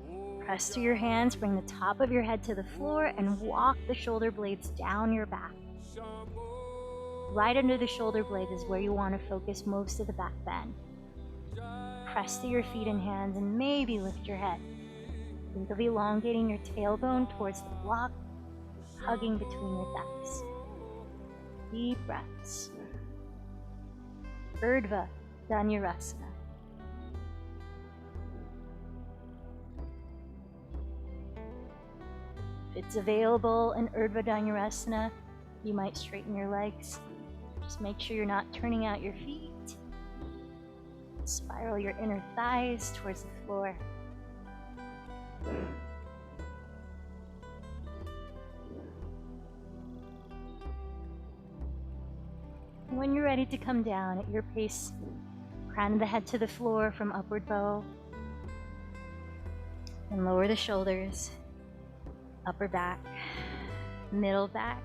Press through your hands, bring the top of your head to the floor, and walk the shoulder blades down your back. Right under the shoulder blade is where you want to focus most of the back bend. Press through your feet and hands and maybe lift your head. Think of elongating your tailbone towards the block, hugging between your thighs. Deep breaths. Urdhva Dhanurasana. If it's available in Urdhva Dhanurasana, you might straighten your legs. Just make sure you're not turning out your feet. Spiral your inner thighs towards the floor. When you're ready to come down at your pace, crown the head to the floor from upward bow. And lower the shoulders, upper back, middle back,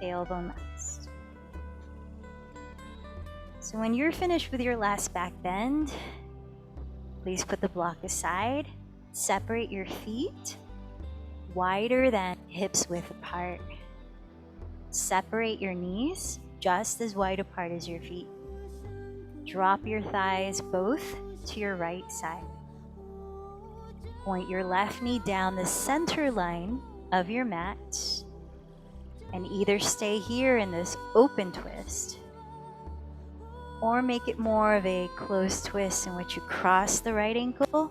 tailbone rest. So when you're finished with your last back bend, please put the block aside. Separate your feet wider than hips width apart. Separate your knees just as wide apart as your feet. Drop your thighs both to your right side. Point your left knee down the center line of your mat and either stay here in this open twist or make it more of a closed twist in which you cross the right ankle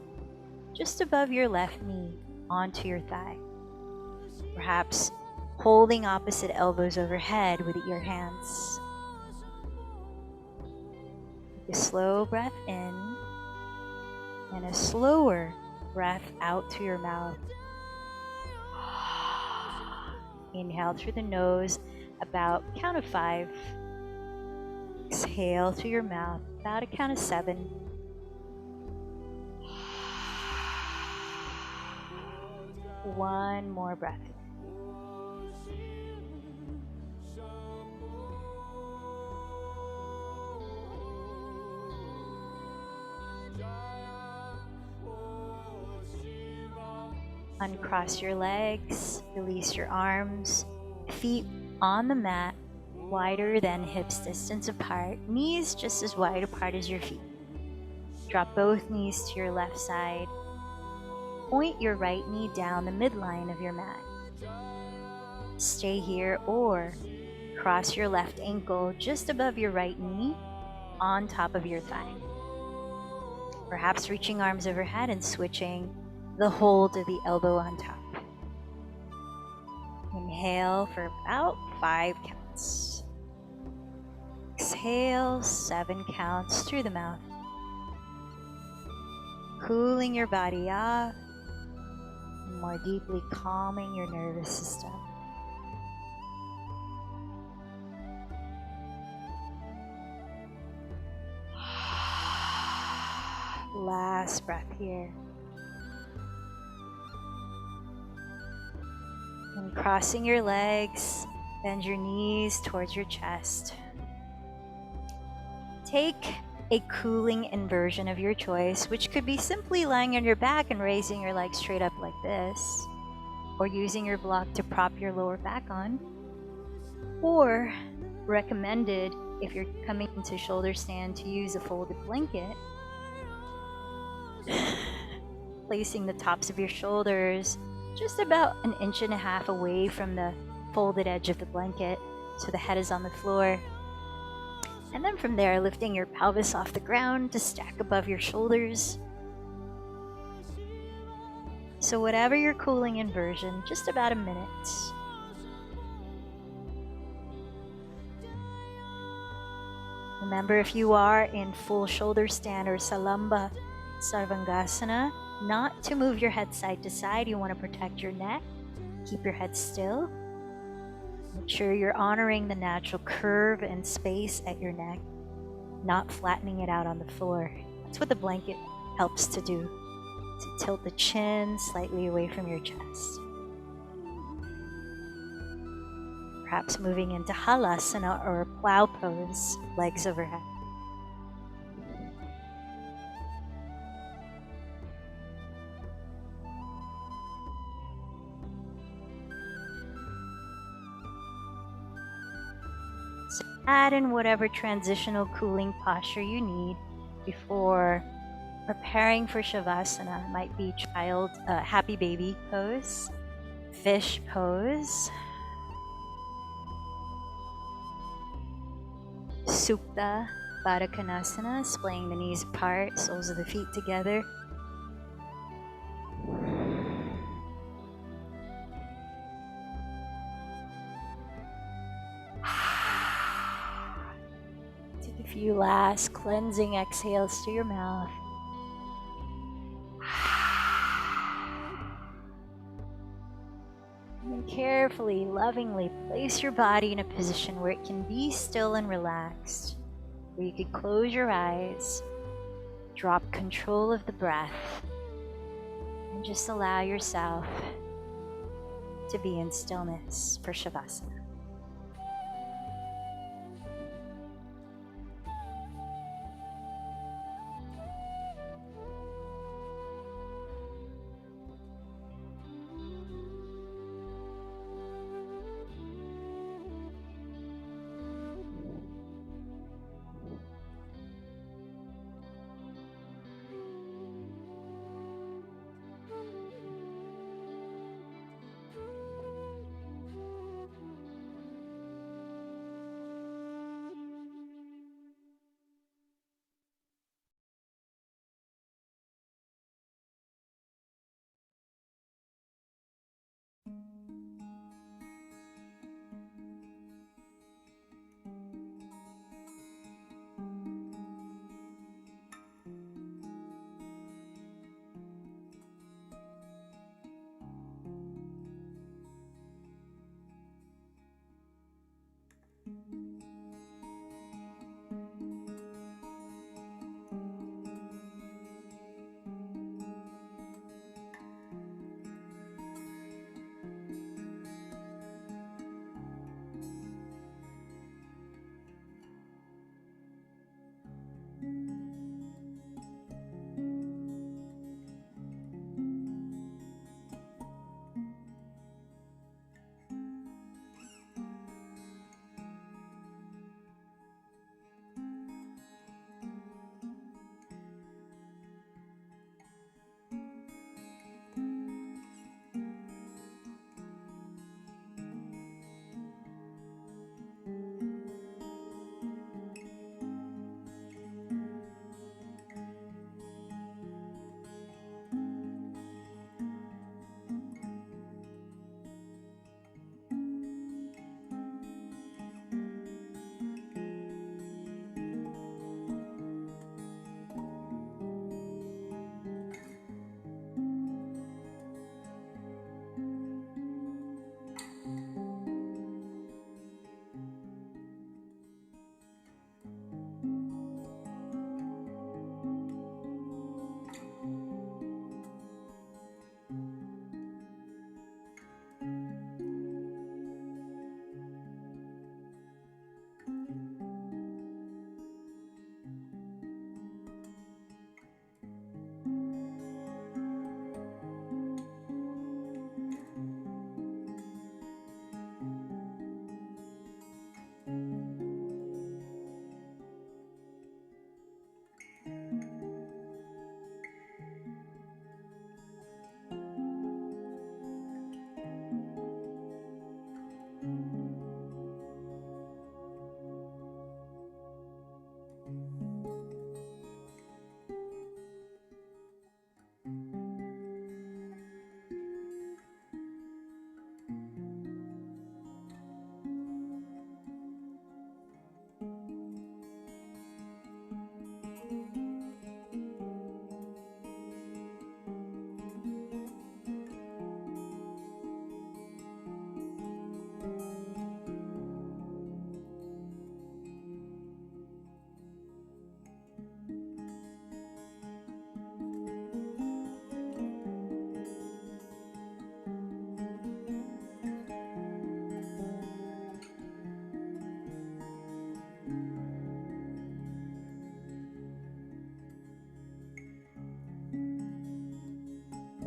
just above your left knee onto your thigh. Perhaps holding opposite elbows overhead with your hands. Take a slow breath in and a slower breath out to your mouth. Inhale through the nose, about count of 5. Exhale through your mouth, about a count of 7. One more breath. Uncross your legs, release your arms, feet on the mat, wider than hips distance apart, knees just as wide apart as your feet. Drop both knees to your left side. Point your right knee down the midline of your mat. Stay here or cross your left ankle just above your right knee on top of your thigh. Perhaps reaching arms overhead and switching the hold of the elbow on top. Inhale for about 5 counts. Exhale 7 counts through the mouth. Cooling your body off, more deeply calming your nervous system. Last breath here. And crossing your legs, bend your knees towards your chest. Take a cooling inversion of your choice, which could be simply lying on your back and raising your legs straight up like this, or using your block to prop your lower back on, or recommended if you're coming into shoulder stand to use a folded blanket, placing the tops of your shoulders just about 1.5 inches away from the folded edge of the blanket so the head is on the floor. And then from there, lifting your pelvis off the ground to stack above your shoulders. So whatever your cooling inversion, just about 1 minute. Remember, if you are in full shoulder stand or Salamba Sarvangasana, not to move your head side to side. You want to protect your neck. Keep your head still. Make sure you're honoring the natural curve and space at your neck, not flattening it out on the floor. That's what the blanket helps to do, to tilt the chin slightly away from your chest. Perhaps moving into halasana or plow pose, legs overhead. Add in whatever transitional cooling posture you need before preparing for Shavasana. Might be happy baby pose, fish pose, Supta Baddha Konasana, splaying the knees apart, soles of the feet together. Take a few last cleansing exhales to your mouth. And carefully, lovingly place your body in a position where it can be still and relaxed, where you could close your eyes, drop control of the breath, and just allow yourself to be in stillness for Shavasana.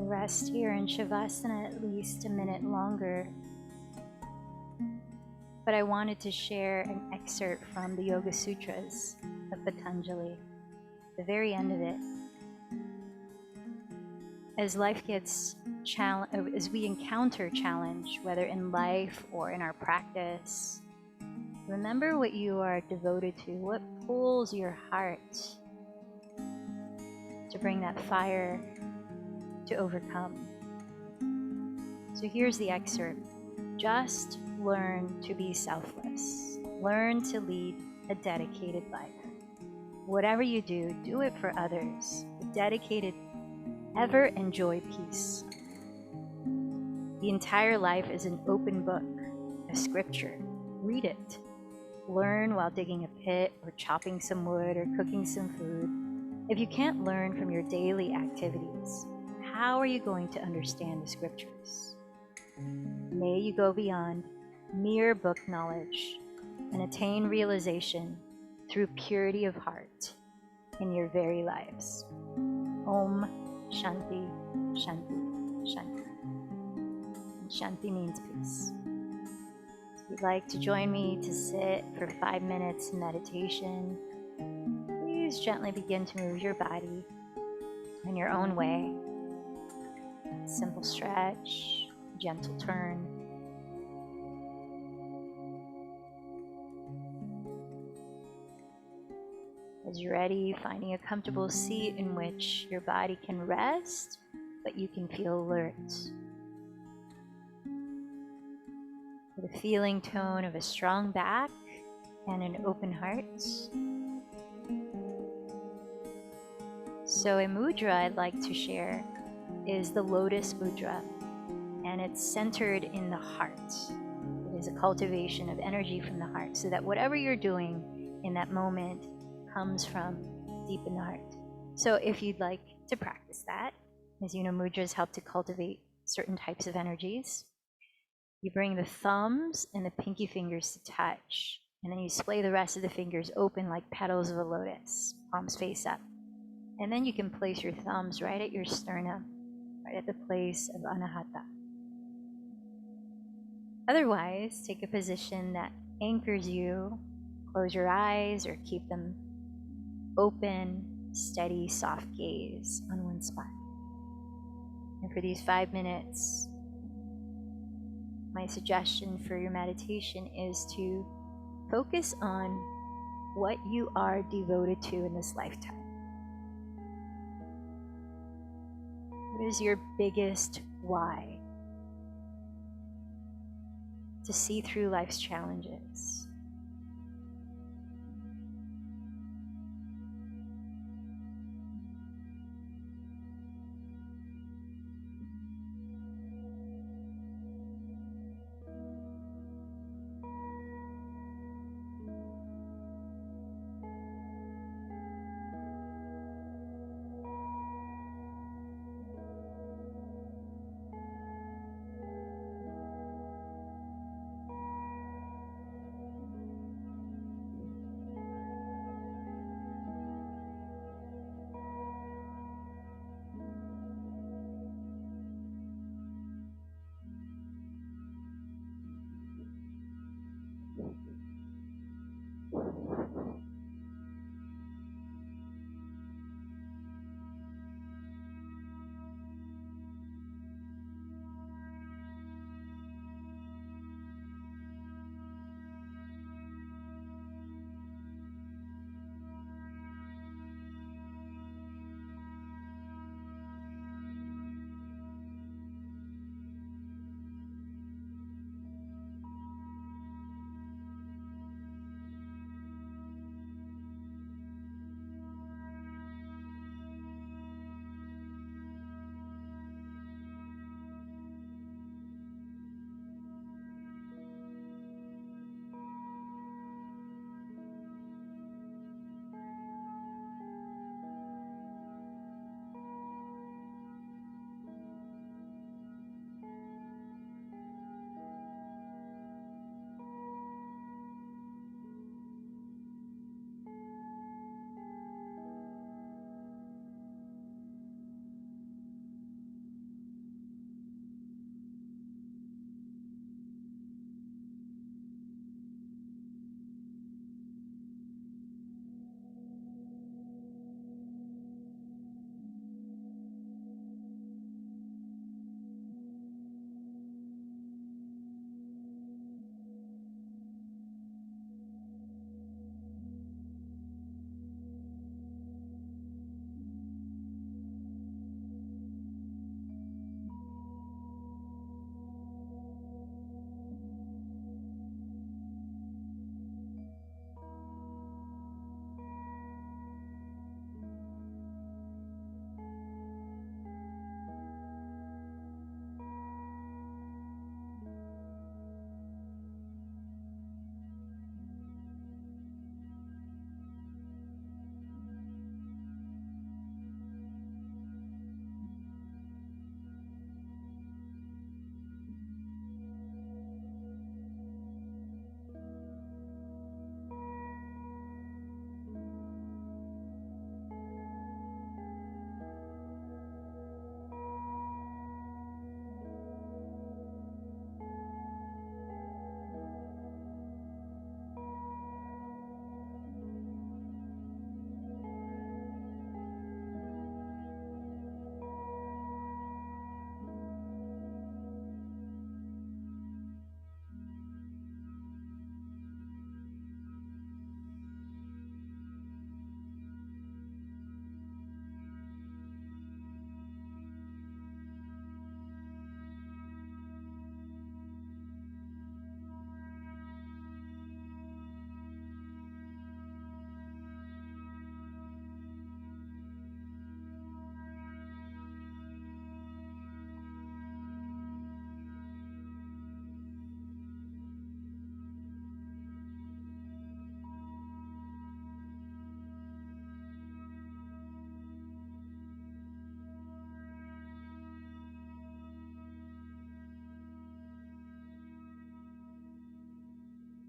Rest here in Shavasana at least a minute longer. But I wanted to share an excerpt from the Yoga Sutras of Patanjali, the very end of it. As life gets as we encounter challenge, whether in life or in our practice, remember what you are devoted to, what pulls your heart to bring that fire to overcome. So here's the excerpt. Just learn to be selfless. Learn to lead a dedicated life. Whatever you do, do it for others. Dedicated, ever enjoy peace. The entire life is an open book, a scripture. Read it. Learn while digging a pit or chopping some wood or cooking some food. If you can't learn from your daily activities, how are you going to understand the scriptures? May you go beyond mere book knowledge and attain realization through purity of heart in your very lives. Om Shanti, Shanti, Shanti. And Shanti means peace. If you'd like to join me to sit for 5 minutes in meditation, please gently begin to move your body in your own way. Simple stretch, gentle turn. As you're ready, finding a comfortable seat in which your body can rest, but you can feel alert. With a feeling tone of a strong back and an open heart. So a mudra I'd like to share is the Lotus Mudra, and it's centered in the heart. It is a cultivation of energy from the heart, so that whatever you're doing in that moment comes from deep in the heart. So if you'd like to practice that, as you know, mudras help to cultivate certain types of energies. You bring the thumbs and the pinky fingers to touch, and then you splay the rest of the fingers open like petals of a lotus, palms face up. And then you can place your thumbs right at your sternum, right at the place of Anahata. Otherwise, take a position that anchors you. Close your eyes or keep them open, steady, soft gaze on one spot. And for these 5 minutes, my suggestion for your meditation is to focus on what you are devoted to in this lifetime. What is your biggest why? To see through life's challenges.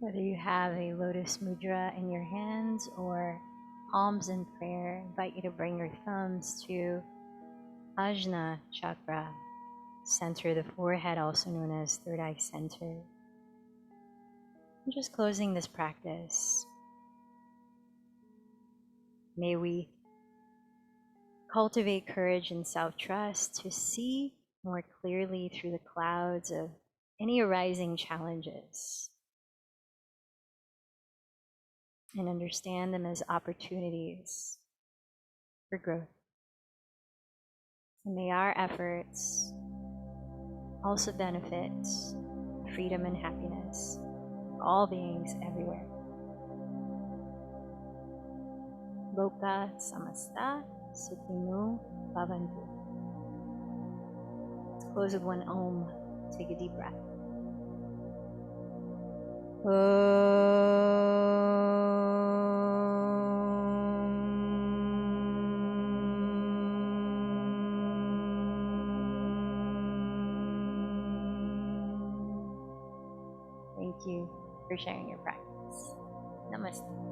Whether you have a lotus mudra in your hands or palms in prayer, I invite you to bring your thumbs to Ajna chakra, center of the forehead, also known as third eye center. I'm just closing this practice. May we cultivate courage and self-trust to see more clearly through the clouds of any arising challenges and understand them as opportunities for growth. And may our efforts also benefit freedom and happiness of all beings everywhere. Loka samasta sukhino bhavantu. Let's close with one Om. Take a deep breath. Thank you for sharing your practice. Namaste.